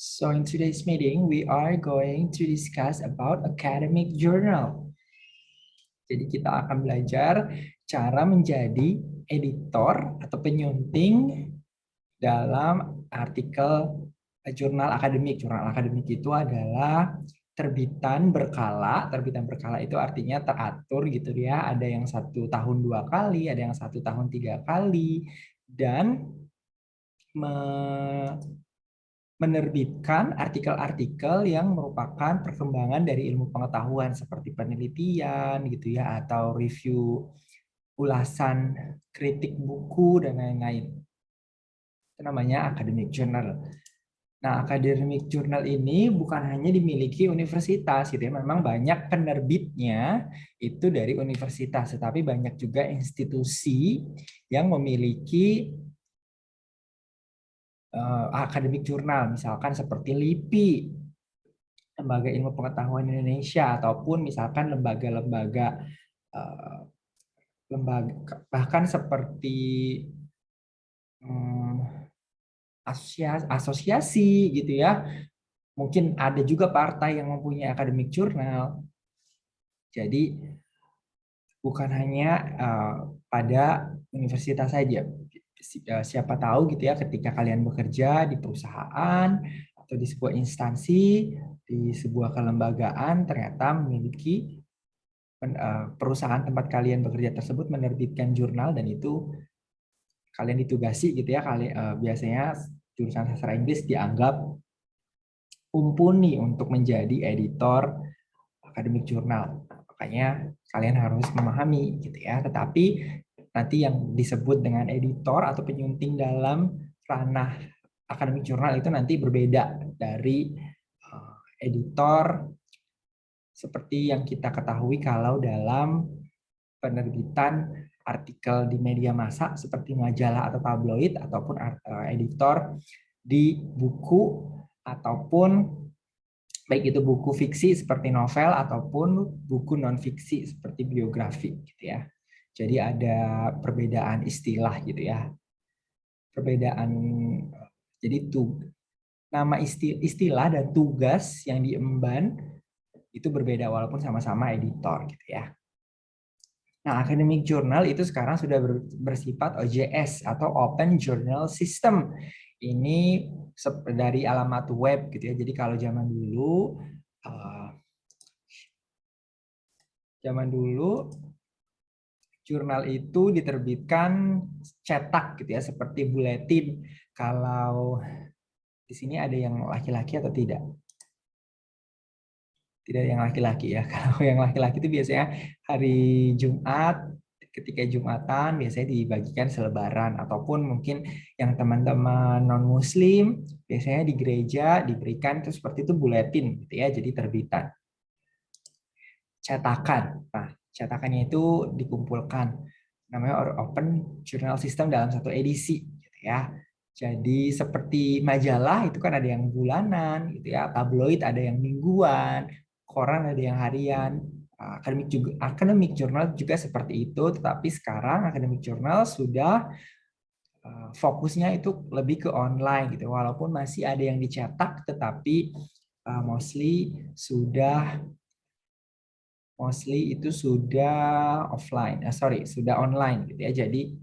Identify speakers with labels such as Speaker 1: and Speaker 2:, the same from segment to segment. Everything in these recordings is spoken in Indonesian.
Speaker 1: So in today's meeting, we are going to discuss about academic journal. Jadi kita akan belajar cara menjadi editor atau penyunting dalam artikel jurnal akademik. Jurnal akademik itu adalah terbitan berkala. Terbitan berkala itu artinya teratur gitu ya. Ada yang 1 tahun 2 kali, ada yang 1 tahun 3 kali, dan menerbitkan artikel-artikel yang merupakan perkembangan dari ilmu pengetahuan seperti penelitian gitu ya, atau review ulasan kritik buku dan lain-lain. Itu namanya academic journal. Nah, academic journal ini bukan hanya dimiliki universitas gitu ya, memang banyak penerbitnya itu dari universitas, tetapi banyak juga institusi yang memiliki akademik jurnal, misalkan seperti LIPI, Lembaga Ilmu Pengetahuan Indonesia, ataupun misalkan lembaga-lembaga bahkan seperti asosiasi gitu ya. Mungkin ada juga partai yang mempunyai akademik jurnal. Jadi bukan hanya pada universitas saja. Siapa tahu gitu ya, ketika kalian bekerja di perusahaan atau di sebuah instansi, di sebuah kelembagaan, ternyata memiliki perusahaan tempat kalian bekerja tersebut menerbitkan jurnal, dan itu kalian ditugasi gitu ya, biasanya jurusan sastra Inggris dianggap mumpuni untuk menjadi editor akademik jurnal. Makanya kalian harus memahami gitu ya. Tetapi nanti yang disebut dengan editor atau penyunting dalam ranah akademik jurnal itu nanti berbeda dari editor seperti yang kita ketahui kalau dalam penerbitan artikel di media massa seperti majalah atau tabloid, ataupun editor di buku, ataupun baik itu buku fiksi seperti novel ataupun buku non fiksi seperti biografi gitu ya. Jadi ada perbedaan istilah gitu ya. Perbedaan, jadi nama istilah dan tugas yang diemban itu berbeda walaupun sama-sama editor gitu ya. Nah, academic journal itu sekarang sudah bersifat OJS atau Open Journal System. Ini dari alamat web gitu ya. Jadi kalau zaman dulu jurnal itu diterbitkan cetak gitu ya, seperti buletin. Kalau di sini ada yang laki-laki atau tidak? Tidak ada yang laki-laki ya. Kalau yang laki-laki itu biasanya hari Jumat, ketika Jumatan biasanya dibagikan selebaran, ataupun mungkin yang teman-teman non-muslim biasanya di gereja diberikan itu seperti itu buletin gitu ya, jadi terbitan. Cetakan. Nah, cetakannya itu dikumpulkan, namanya Open Journal System dalam satu edisi gitu ya. Jadi seperti majalah itu kan ada yang bulanan gitu ya, tabloid ada yang mingguan, koran ada yang harian. Academic journal juga seperti itu, tetapi sekarang academic journal sudah fokusnya itu lebih ke online gitu. Walaupun masih ada yang dicetak, tetapi mostly itu sudah offline, sudah online gitu ya. Jadi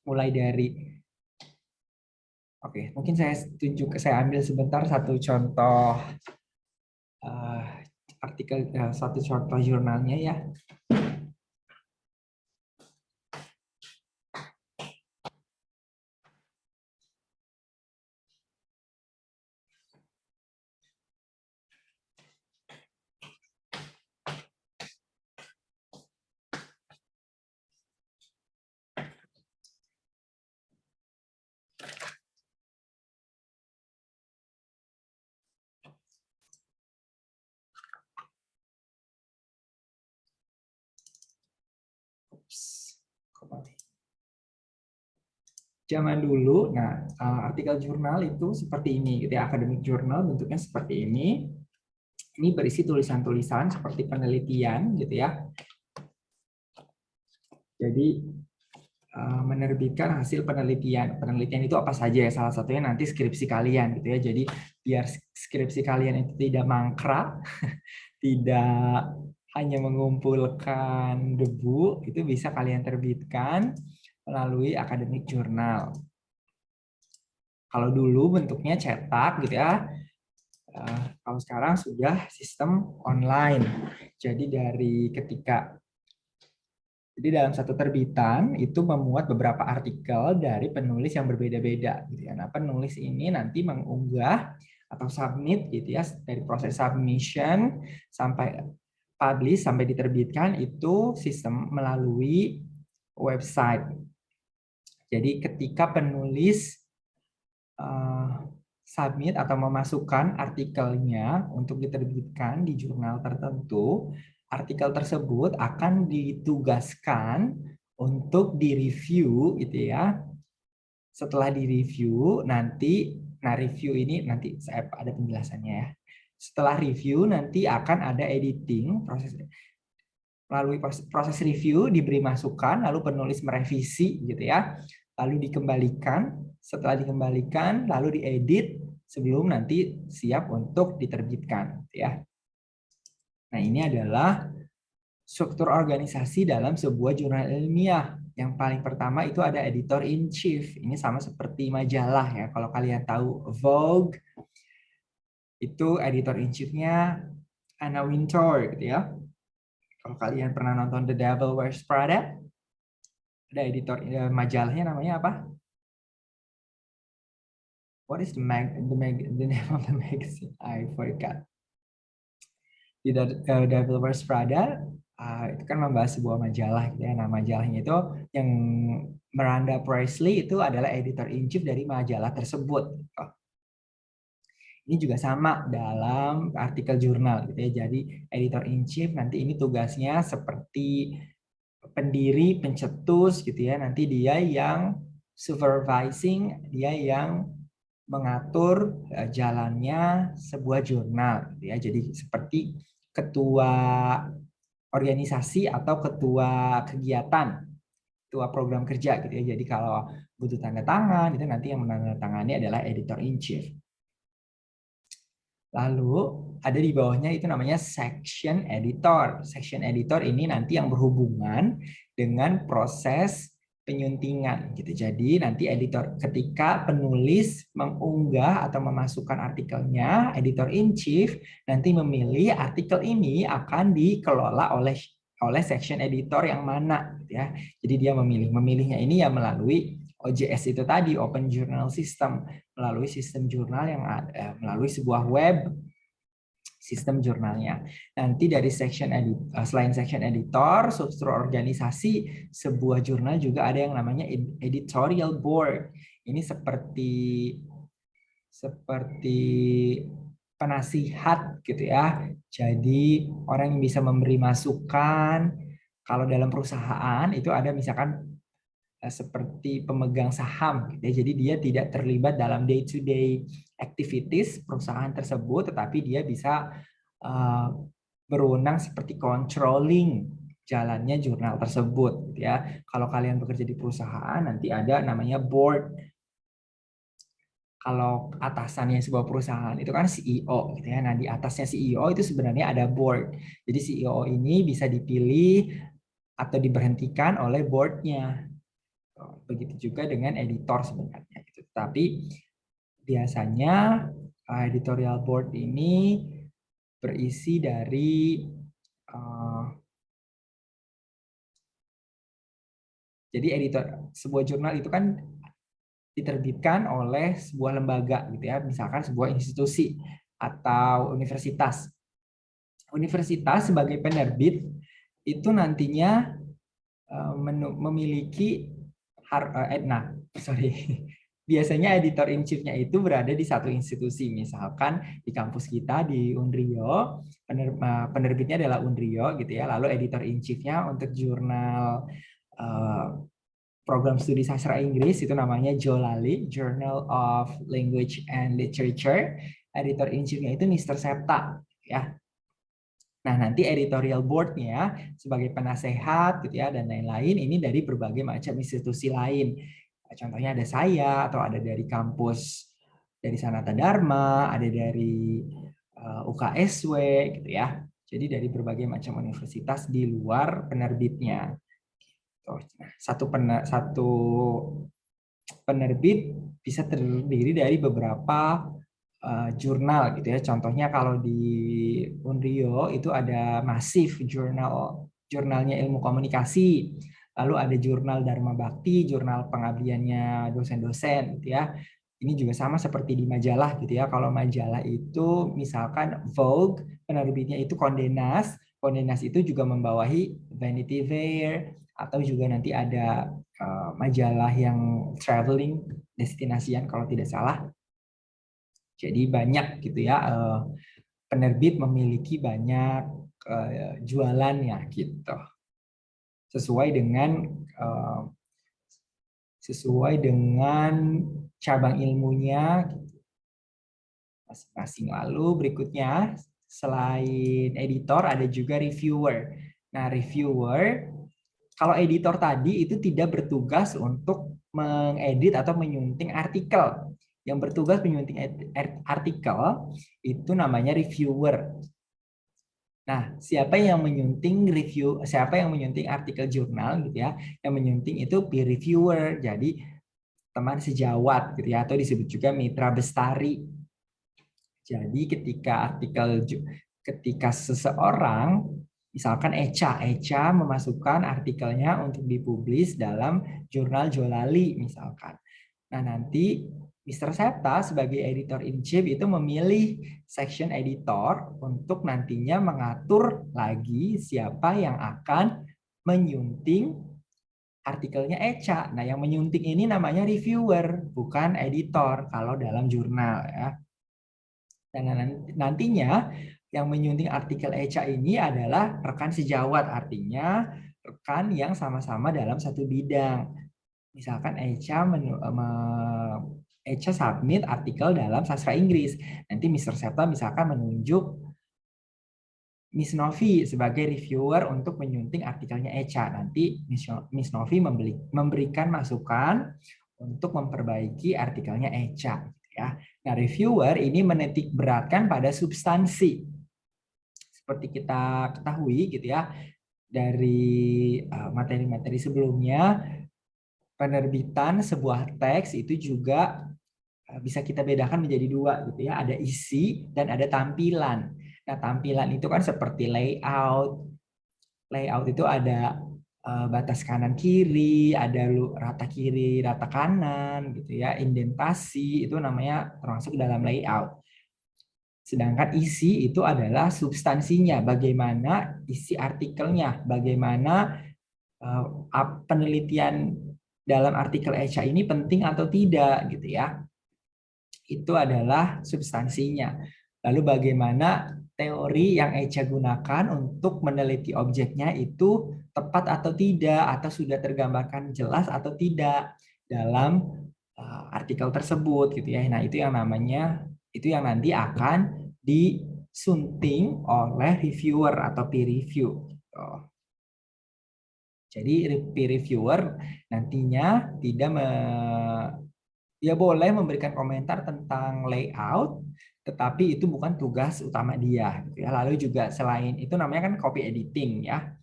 Speaker 1: mulai dari, mungkin saya ambil sebentar satu contoh artikel, satu contoh jurnalnya ya. Zaman dulu, nah artikel jurnal itu seperti ini, gitu ya. Academic journal bentuknya seperti ini. Ini berisi tulisan-tulisan seperti penelitian, gitu ya. Jadi menerbitkan hasil penelitian. Penelitian itu apa saja ya? Salah satunya nanti skripsi kalian gitu ya. Jadi biar skripsi kalian itu tidak mangkrak, tidak hanya mengumpulkan debu, itu bisa kalian terbitkan melalui academic journal. Kalau dulu bentuknya cetak gitu ya, kalau sekarang sudah sistem online. Jadi dalam satu terbitan itu memuat beberapa artikel dari penulis yang berbeda-beda gitu ya. Nah, penulis ini nanti mengunggah atau submit gitu ya, dari proses submission sampai publish sampai diterbitkan itu sistem melalui website. Jadi ketika penulis submit atau memasukkan artikelnya untuk diterbitkan di jurnal tertentu, artikel tersebut akan ditugaskan untuk direview gitu ya. Setelah direview nanti, nah review ini nanti saya ada penjelasannya ya. Setelah review nanti akan ada editing, melalui proses review diberi masukan, lalu penulis merevisi gitu ya, lalu dikembalikan, setelah dikembalikan lalu diedit sebelum nanti siap untuk diterbitkan ya. Nah, ini adalah struktur organisasi dalam sebuah jurnal ilmiah. Yang paling pertama itu ada editor in chief. Ini sama seperti majalah ya. Kalau kalian tahu Vogue, itu editor in chief-nya Anna Wintour gitu ya. Kalau kalian pernah nonton The Devil Wears Prada, ada editor majalahnya namanya apa? What is the name of the magazine? I forgot. Di Devil Wears Prada itu kan membahas sebuah majalah gitu ya. Nah, majalahnya itu yang Miranda Priestly itu adalah editor in chief dari majalah tersebut. Ini juga sama dalam artikel jurnal gitu ya. Jadi editor in chief nanti ini tugasnya seperti pendiri, pencetus gitu ya. Nanti dia yang supervising, dia yang mengatur jalannya sebuah jurnal gitu ya. Jadi seperti ketua organisasi atau ketua kegiatan, ketua program kerja gitu ya. Jadi kalau butuh tanda tangan itu nanti yang menandatangani adalah editor in chief. Lalu ada di bawahnya itu namanya section editor. Section editor ini nanti yang berhubungan dengan proses penyuntingan gitu. Jadi nanti editor ketika penulis mengunggah atau memasukkan artikelnya, editor in chief nanti memilih artikel ini akan dikelola oleh section editor yang mana gitu ya. Jadi dia memilihnya ini ya melalui OJS itu tadi, Open Journal System, melalui sistem jurnal yang ada, melalui sebuah web sistem jurnalnya. Nanti dari selain section editor, struktur organisasi sebuah jurnal juga ada yang namanya editorial board. Ini seperti penasihat gitu ya. Jadi orang yang bisa memberi masukan. Kalau dalam perusahaan itu ada misalkan seperti pemegang saham gitu ya. Jadi dia tidak terlibat dalam day to day activities perusahaan tersebut, tetapi dia bisa berwenang seperti controlling jalannya jurnal tersebut gitu ya. Kalau kalian bekerja di perusahaan nanti ada namanya board. Kalau atasannya sebuah perusahaan itu kan CEO gitu ya. Nah, di atasnya CEO itu sebenarnya ada board. Jadi CEO ini bisa dipilih atau diberhentikan oleh boardnya. Begitu juga dengan editor sebenarnya. Gitu. Tapi biasanya editorial board ini berisi dari jadi editor sebuah jurnal itu kan diterbitkan oleh sebuah lembaga gitu ya, misalkan sebuah institusi atau universitas. Universitas sebagai penerbit itu nantinya memiliki biasanya editor in chief-nya itu berada di satu institusi. Misalkan di kampus kita di Unrio, penerbitnya adalah Unrio gitu ya. Lalu editor in chief-nya untuk jurnal program studi sastra Inggris itu namanya JOLALI, Journal of Language and Literature. Editor in chief-nya itu Mr. Septa ya. Nah, nanti editorial board-nya sebagai penasehat gitu ya dan lain-lain ini dari berbagai macam institusi lain. Contohnya ada saya atau ada dari kampus dari Sanata Dharma, ada dari UKSW gitu ya. Jadi dari berbagai macam universitas di luar penerbitnya. Nah, satu penerbit bisa terdiri dari beberapa jurnal gitu ya. Contohnya kalau di Unrio itu ada Masif jurnalnya ilmu komunikasi. Lalu ada jurnal Dharma Bakti, jurnal pengabdiannya dosen-dosen gitu ya. Ini juga sama seperti di majalah gitu ya. Kalau majalah itu misalkan Vogue, penerbitnya itu Condé Nast. Condé Nast itu juga membawahi Vanity Fair atau juga nanti ada majalah yang traveling destinasian kalau tidak salah. Jadi banyak gitu ya penerbit memiliki banyak jualannya gitu. Eh, sesuai dengan cabang ilmunya masing-masing. Lalu berikutnya selain editor ada juga reviewer. Nah, reviewer kalau editor tadi itu tidak bertugas untuk mengedit atau menyunting artikel. Yang bertugas menyunting artikel itu namanya reviewer. Nah, siapa yang menyunting siapa yang menyunting artikel jurnal gitu ya? Yang menyunting itu peer reviewer. Jadi teman sejawat gitu ya atau disebut juga mitra bestari. Jadi ketika seseorang misalkan Echa memasukkan artikelnya untuk dipublis dalam jurnal Jolali misalkan. Nah, nanti Mr. Septa sebagai editor in chief itu memilih section editor untuk nantinya mengatur lagi siapa yang akan menyunting artikelnya Echa. Nah, yang menyunting ini namanya reviewer, bukan editor kalau dalam jurnal ya. Dan nantinya yang menyunting artikel Echa ini adalah rekan sejawat, artinya rekan yang sama-sama dalam satu bidang. Misalkan Echa submit artikel dalam sastra Inggris. Nanti Mr. Septa misalkan menunjuk Miss Novi sebagai reviewer untuk menyunting artikelnya Echa. Nanti Miss Novi memberikan masukan untuk memperbaiki artikelnya Echa. Ya. Nah, reviewer ini menitik beratkan pada substansi. Seperti kita ketahui gitu ya, dari materi-materi sebelumnya, penerbitan sebuah teks itu juga bisa kita bedakan menjadi dua gitu ya, ada isi dan ada tampilan. Nah, tampilan itu kan seperti layout. Layout itu ada batas kanan kiri, ada rata kiri, rata kanan gitu ya, indentasi itu namanya termasuk dalam layout. Sedangkan isi itu adalah substansinya, bagaimana isi artikelnya, bagaimana penelitian dalam artikel Echa ini penting atau tidak gitu ya. Itu adalah substansinya. Lalu bagaimana teori yang Echa gunakan untuk meneliti objeknya itu tepat atau tidak, atau sudah tergambarkan jelas atau tidak dalam artikel tersebut gitu ya. Nah, itu yang nanti akan disunting oleh reviewer atau peer review. Jadi peer reviewer nantinya tidak dia boleh memberikan komentar tentang layout, tetapi itu bukan tugas utama dia. Gitu ya. Lalu juga selain itu namanya kan copy editing ya.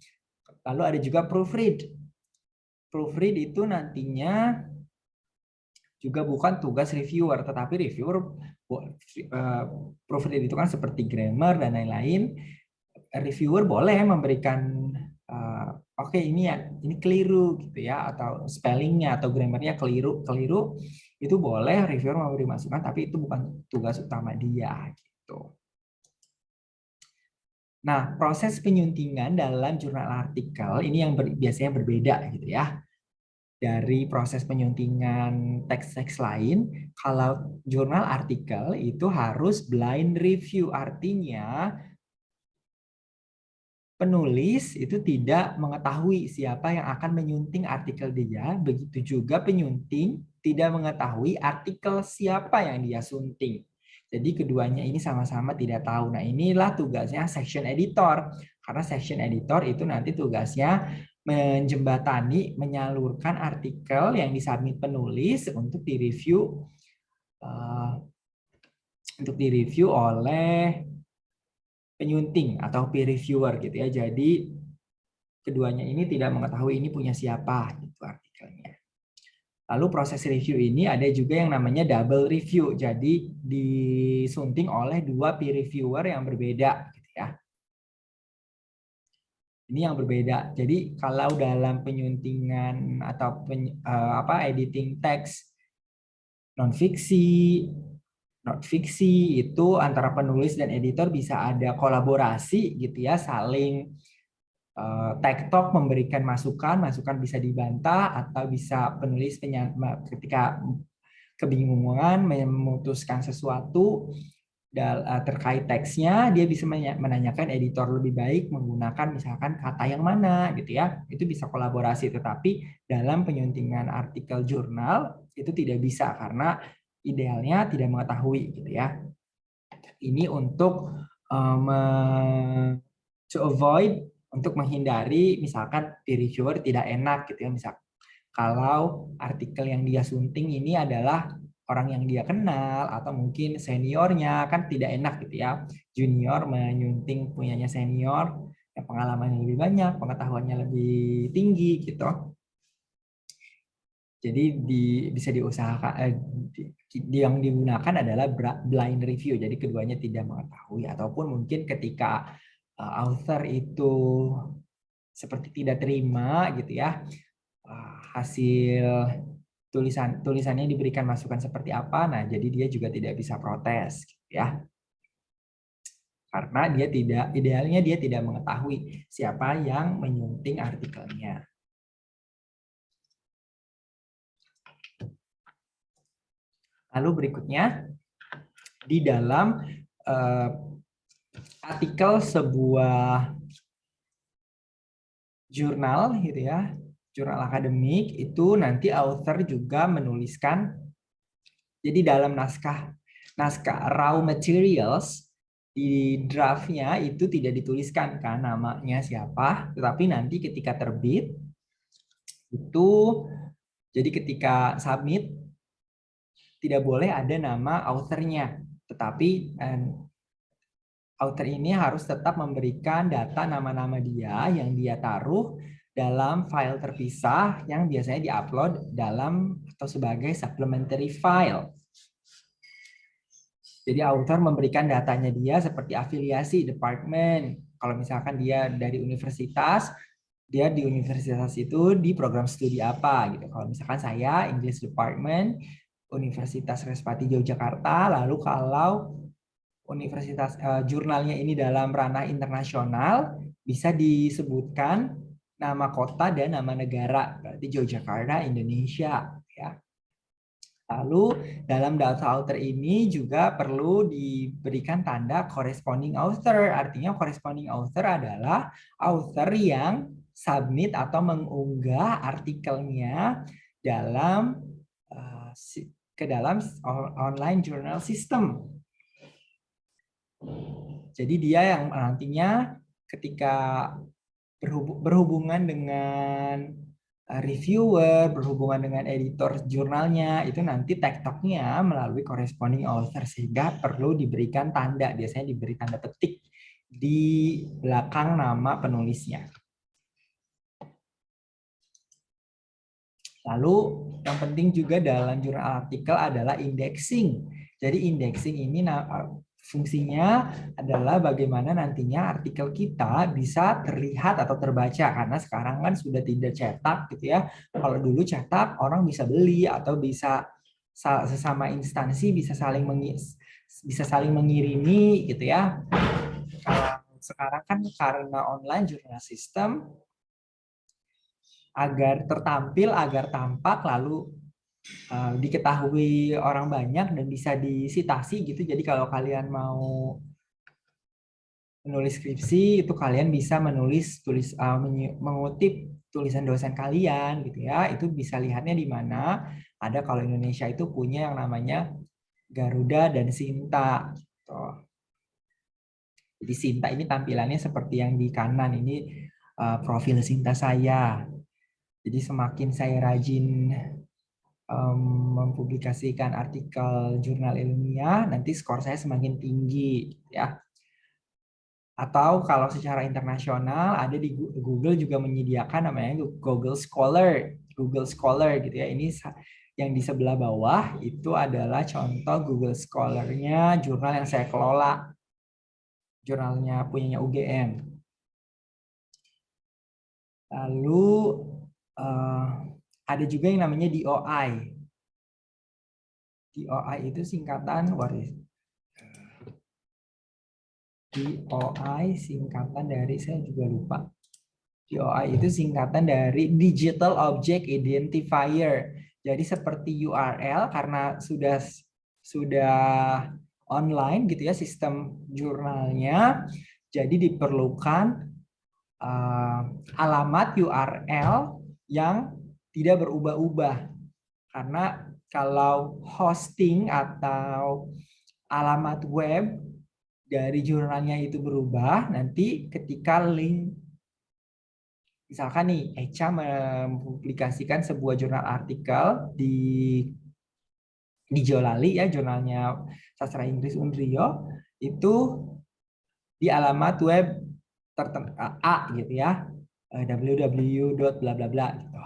Speaker 1: Lalu ada juga proofread. Proofread itu nantinya juga bukan tugas reviewer, tetapi proofread itu kan seperti grammar dan lain-lain. Reviewer boleh memberikan oke, ini keliru gitu ya, atau spellingnya atau grammarnya keliru itu boleh reviewer memberi masukan, tapi itu bukan tugas utama dia gitu. Nah, proses penyuntingan dalam jurnal artikel ini yang biasanya berbeda gitu ya. Dari proses penyuntingan teks-teks lain, kalau jurnal artikel itu harus blind review, artinya penulis itu tidak mengetahui siapa yang akan menyunting artikel dia, begitu juga penyunting tidak mengetahui artikel siapa yang dia sunting. Jadi keduanya ini sama-sama tidak tahu. Nah, inilah tugasnya section editor. Karena section editor itu nanti tugasnya menjembatani, menyalurkan artikel yang disubmit penulis untuk direview oleh penyunting atau peer reviewer gitu ya. Jadi keduanya ini tidak mengetahui ini punya siapa gitu artikelnya. Lalu proses review ini ada juga yang namanya double review. Jadi disunting oleh dua peer reviewer yang berbeda gitu ya. Ini yang berbeda. Jadi kalau dalam penyuntingan atau editing teks non fiksi, not fiksi itu antara penulis dan editor bisa ada kolaborasi gitu ya, saling tektok memberikan masukan, masukan bisa dibantah atau bisa penulis ketika kebingungan memutuskan sesuatu terkait teksnya, dia bisa menanyakan editor lebih baik menggunakan misalkan kata yang mana gitu ya. Itu bisa kolaborasi, tetapi dalam penyuntingan artikel jurnal itu tidak bisa karena idealnya tidak mengetahui gitu ya. Ini untuk to avoid, untuk menghindari misalkan peer reviewer tidak enak gitu ya, misal kalau artikel yang dia sunting ini adalah orang yang dia kenal atau mungkin seniornya, kan tidak enak gitu ya, junior menyunting punyanya senior yang pengalamannya lebih banyak, pengetahuannya lebih tinggi gitu. Jadi bisa diusahakan yang digunakan adalah blind review. Jadi keduanya tidak mengetahui, ataupun mungkin ketika author itu seperti tidak terima gitu ya hasil tulisannya diberikan masukan seperti apa, nah jadi dia juga tidak bisa protes gitu ya. Karena idealnya dia tidak mengetahui siapa yang menyunting artikelnya. Lalu berikutnya, di dalam artikel sebuah jurnal gitu ya, jurnal akademik itu nanti author juga menuliskan, jadi dalam naskah raw materials di draftnya itu tidak dituliskan kan namanya siapa, tetapi nanti ketika terbit itu, jadi ketika submit tidak boleh ada nama authornya, tetapi author ini harus tetap memberikan data nama-nama dia yang dia taruh dalam file terpisah yang biasanya diupload dalam atau sebagai supplementary file. Jadi author memberikan datanya dia seperti afiliasi, department. Kalau misalkan dia dari universitas, dia di universitas itu di program studi apa gitu. Kalau misalkan saya English Department, Universitas Respati Yogyakarta, lalu kalau universitas jurnalnya ini dalam ranah internasional, bisa disebutkan nama kota dan nama negara, berarti Yogyakarta, Indonesia ya. Lalu dalam data author ini juga perlu diberikan tanda corresponding author. Artinya corresponding author adalah author yang submit atau mengunggah artikelnya dalam ke dalam online journal system. Jadi dia yang nantinya ketika berhubungan dengan reviewer, berhubungan dengan editor jurnalnya, itu nanti tektoknya melalui corresponding author, sehingga perlu diberikan tanda, biasanya diberi tanda petik di belakang nama penulisnya. Lalu yang penting juga dalam jurnal artikel adalah indexing. Jadi indexing ini fungsinya adalah bagaimana nantinya artikel kita bisa terlihat atau terbaca, karena sekarang kan sudah tidak cetak gitu ya. Kalau dulu cetak orang bisa beli atau bisa sesama instansi bisa saling mengirimi gitu ya. Kalau sekarang kan karena online jurnal system, agar tertampil, agar tampak, lalu diketahui orang banyak dan bisa disitasi gitu. Jadi kalau kalian mau menulis skripsi itu kalian bisa mengutip tulisan dosen kalian gitu ya. Itu bisa lihatnya di mana. Ada, kalau Indonesia itu punya yang namanya Garuda, dan Sinta. Tuh. Jadi Sinta ini tampilannya seperti yang di kanan ini, profil Sinta saya. Jadi semakin saya rajin mempublikasikan artikel jurnal ilmiah, nanti skor saya semakin tinggi, ya. Atau kalau secara internasional ada di Google juga menyediakan namanya Google Scholar, Google Scholar gitu ya. Ini yang di sebelah bawah itu adalah contoh Google Scholar-nya jurnal yang saya kelola, jurnalnya punyanya UGM. Lalu ada juga yang namanya DOI. DOI itu singkatan, DOI singkatan dari, saya juga lupa. DOI itu singkatan dari Digital Object Identifier. Jadi seperti URL, karena sudah online gitu ya sistem jurnalnya, jadi diperlukan alamat URL yang tidak berubah-ubah. Karena kalau hosting atau alamat web dari jurnalnya itu berubah, nanti ketika link, misalkan nih, Echa mempublikasikan sebuah jurnal artikel di Jolali ya, jurnalnya Sastra Inggris Unrio, itu di alamat web A gitu ya, www.bla-bla-bla gitu.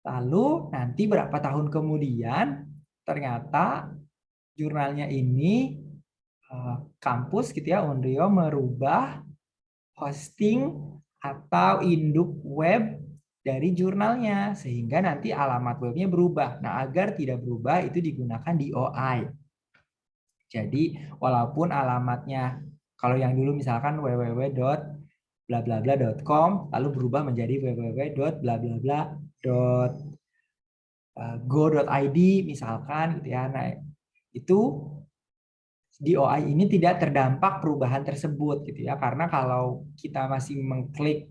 Speaker 1: Lalu nanti berapa tahun kemudian ternyata jurnalnya ini kampus gitu ya, Unrio merubah hosting atau induk web dari jurnalnya, sehingga nanti alamat webnya berubah. Nah, agar tidak berubah itu digunakan DOI. Jadi walaupun alamatnya, kalau yang dulu misalkan www.blablabla.com lalu berubah menjadi www.blablabla.go.id misalkan gitu ya. Nah, itu DOI ini tidak terdampak perubahan tersebut gitu ya, karena kalau kita masih mengklik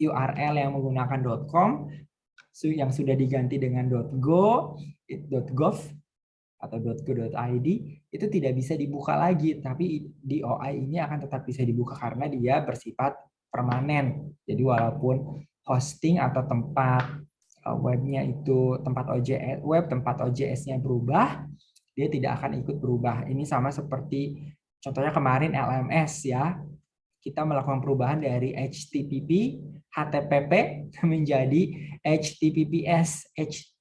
Speaker 1: URL yang menggunakan .com yang sudah diganti dengan .go, .gov atau .go.id itu tidak bisa dibuka lagi, tapi DOI ini akan tetap bisa dibuka karena dia bersifat permanen. Jadi walaupun hosting atau tempat webnya itu tempat OJS-nya berubah, dia tidak akan ikut berubah. Ini sama seperti contohnya kemarin LMS ya. Kita melakukan perubahan dari HTTP, HTTP menjadi HTTPS,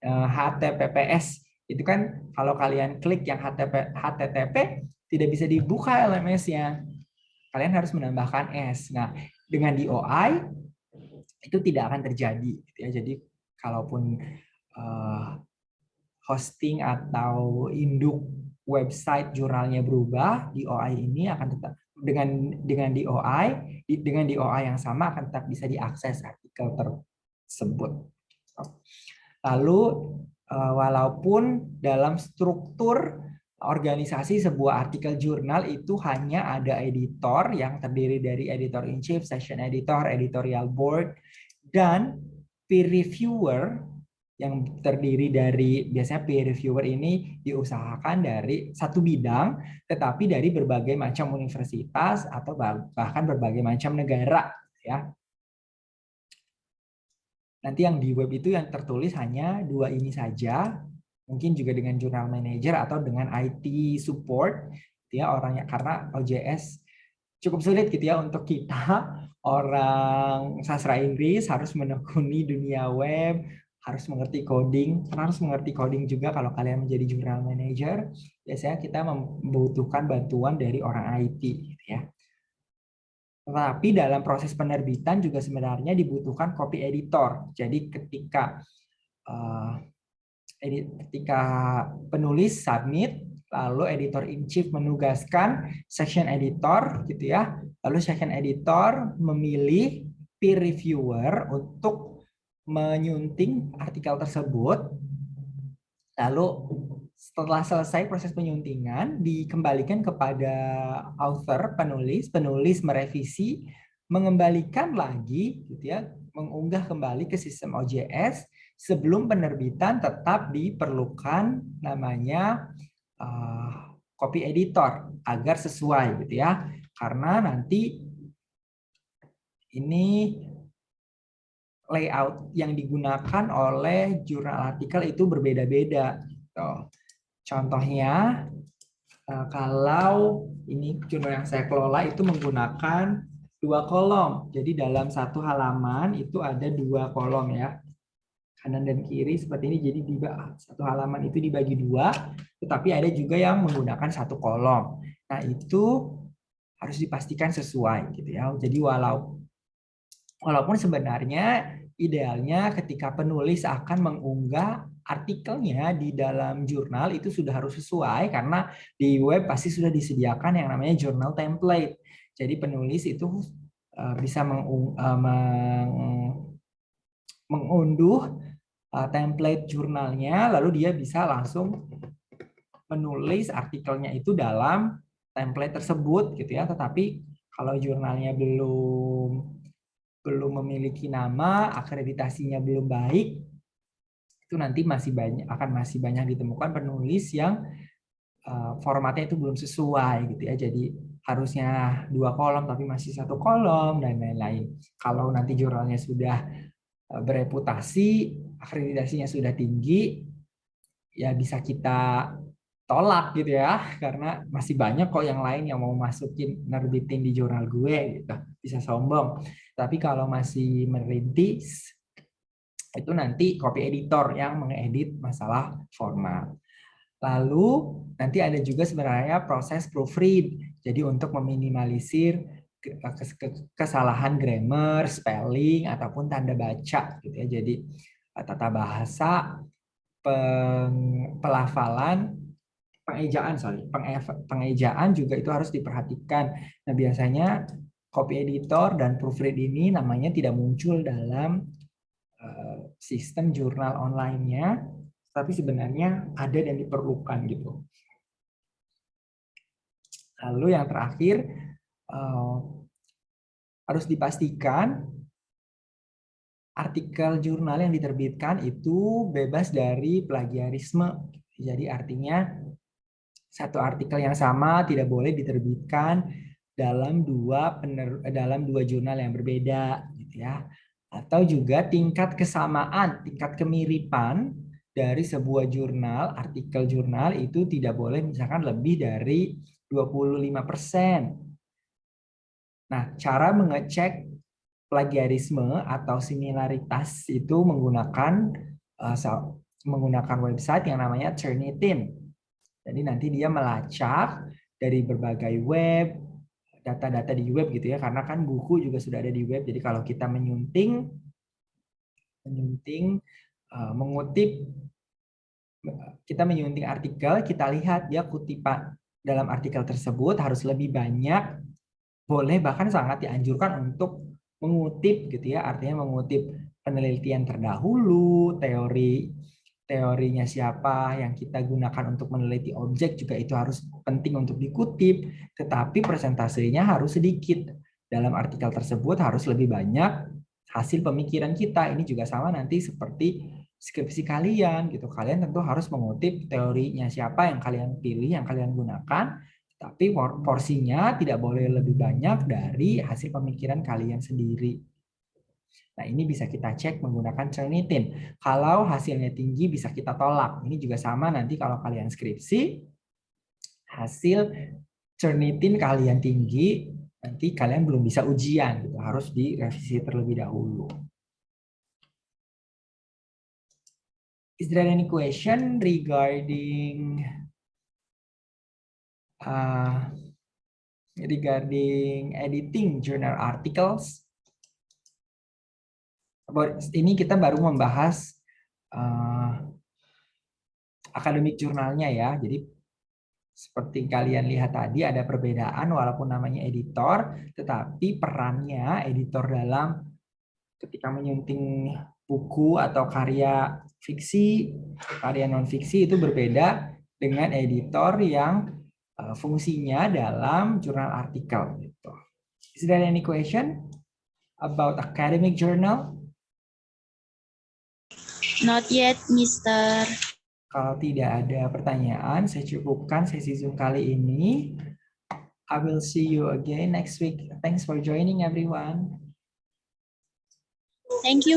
Speaker 1: HTTPS. Itu kan kalau kalian klik yang HTTP tidak bisa dibuka LMS-nya. Kalian harus menambahkan S. Nah, dengan DOI itu tidak akan terjadi gitu ya. Jadi kalaupun hosting atau induk website jurnalnya berubah, DOI ini akan tetap dengan DOI yang sama akan tetap bisa diakses artikel tersebut. Lalu walaupun dalam struktur organisasi sebuah artikel jurnal itu hanya ada editor yang terdiri dari editor in chief, section editor, editorial board, dan peer reviewer yang terdiri dari, biasanya peer reviewer ini diusahakan dari satu bidang, tetapi dari berbagai macam universitas atau bahkan berbagai macam negara ya. Nanti yang di web itu yang tertulis hanya dua ini saja, mungkin juga dengan jurnal manager atau dengan IT support ya orangnya, karena OJS cukup sulit gitu ya untuk kita orang sastra Inggris harus menekuni dunia web, harus mengerti coding. Karena harus mengerti coding juga kalau kalian menjadi jurnal manager, biasanya kita membutuhkan bantuan dari orang IT gitu ya. Tetapi dalam proses penerbitan juga sebenarnya dibutuhkan copy editor. Jadi ketika penulis submit, lalu editor in chief menugaskan section editor gitu ya. Lalu section editor memilih peer reviewer untuk menyunting artikel tersebut. Lalu setelah selesai proses penyuntingan dikembalikan kepada author, penulis merevisi, mengembalikan lagi gitu ya, mengunggah kembali ke sistem OJS. Sebelum penerbitan tetap diperlukan namanya copy editor agar sesuai gitu ya. Karena nanti ini layout yang digunakan oleh jurnal artikel itu berbeda-beda. Contohnya, kalau ini jurnal yang saya kelola itu menggunakan 2 kolom. Jadi dalam satu halaman itu ada 2 kolom ya, kanan dan kiri seperti ini. Jadi di satu halaman itu dibagi 2, tetapi ada juga yang menggunakan 1 kolom. Nah itu harus dipastikan sesuai gitu ya. Jadi walaupun sebenarnya idealnya ketika penulis akan mengunggah artikelnya di dalam jurnal itu sudah harus sesuai, karena di web pasti sudah disediakan yang namanya journal template. Jadi penulis itu bisa mengunduh template jurnalnya, lalu dia bisa langsung menulis artikelnya itu dalam template tersebut gitu ya. Tetapi kalau jurnalnya belum memiliki nama, akreditasinya belum baik, itu nanti akan masih banyak ditemukan penulis yang formatnya itu belum sesuai gitu ya. Jadi harusnya 2 kolom tapi masih 1 kolom dan lain-lain. Kalau nanti jurnalnya sudah bereputasi, akreditasinya sudah tinggi, ya bisa kita tolak gitu ya, karena masih banyak kok yang lain yang mau masukin nerbitin di jurnal gue gitu, bisa sombong. Tapi kalau masih merintis, itu nanti copy editor yang mengedit masalah format. Lalu nanti ada juga sebenarnya proses proofread. Jadi untuk meminimalisir kesalahan grammar, spelling ataupun tanda baca gitu ya. Jadi tata bahasa, pelafalan, pengejaan juga itu harus diperhatikan. Nah, biasanya copy editor dan proofread ini namanya tidak muncul dalam sistem jurnal online-nya, tapi sebenarnya ada dan diperlukan gitu. Lalu yang terakhir, harus dipastikan artikel jurnal yang diterbitkan itu bebas dari plagiarisme. Jadi artinya satu artikel yang sama tidak boleh diterbitkan dalam dua jurnal yang berbeda gitu ya. Atau juga tingkat kesamaan, tingkat kemiripan dari sebuah jurnal, artikel jurnal itu tidak boleh misalkan lebih dari 25%. Nah, cara mengecek plagiarisme atau similaritas itu menggunakan website yang namanya Turnitin. Jadi nanti dia melacak dari berbagai web, data-data di web gitu ya, karena kan buku juga sudah ada di web. Jadi kalau kita menyunting artikel, kita lihat dia kutipan dalam artikel tersebut harus lebih banyak, boleh bahkan sangat dianjurkan untuk mengutip gitu ya, artinya mengutip penelitian terdahulu, teorinya siapa yang kita gunakan untuk meneliti objek juga itu harus penting untuk dikutip, tetapi persentasenya harus sedikit. Dalam artikel tersebut harus lebih banyak hasil pemikiran kita. Ini juga sama nanti seperti skripsi kalian gitu. Kalian tentu harus mengutip teorinya siapa yang kalian pilih, yang kalian gunakan, tapi porsinya tidak boleh lebih banyak dari hasil pemikiran kalian sendiri. Nah, ini bisa kita cek menggunakan Turnitin. Kalau hasilnya tinggi bisa kita tolak. Ini juga sama nanti kalau kalian skripsi, hasil Turnitin kalian tinggi, nanti kalian belum bisa ujian, gitu. Harus direvisi terlebih dahulu. Is there any question regarding editing journal articles? Ini kita baru membahas akademik jurnalnya ya. Jadi seperti kalian lihat tadi ada perbedaan walaupun namanya editor, tetapi perannya editor dalam ketika menyunting buku atau karya fiksi, karya non fiksi itu berbeda dengan editor yang fungsinya dalam jurnal artikel. Is there any question about academic journal?
Speaker 2: Not yet, Mister.
Speaker 1: Kalau tidak ada pertanyaan, saya cukupkan sesi Zoom kali ini. I will see you again next week. Thanks for joining everyone.
Speaker 2: Thank you.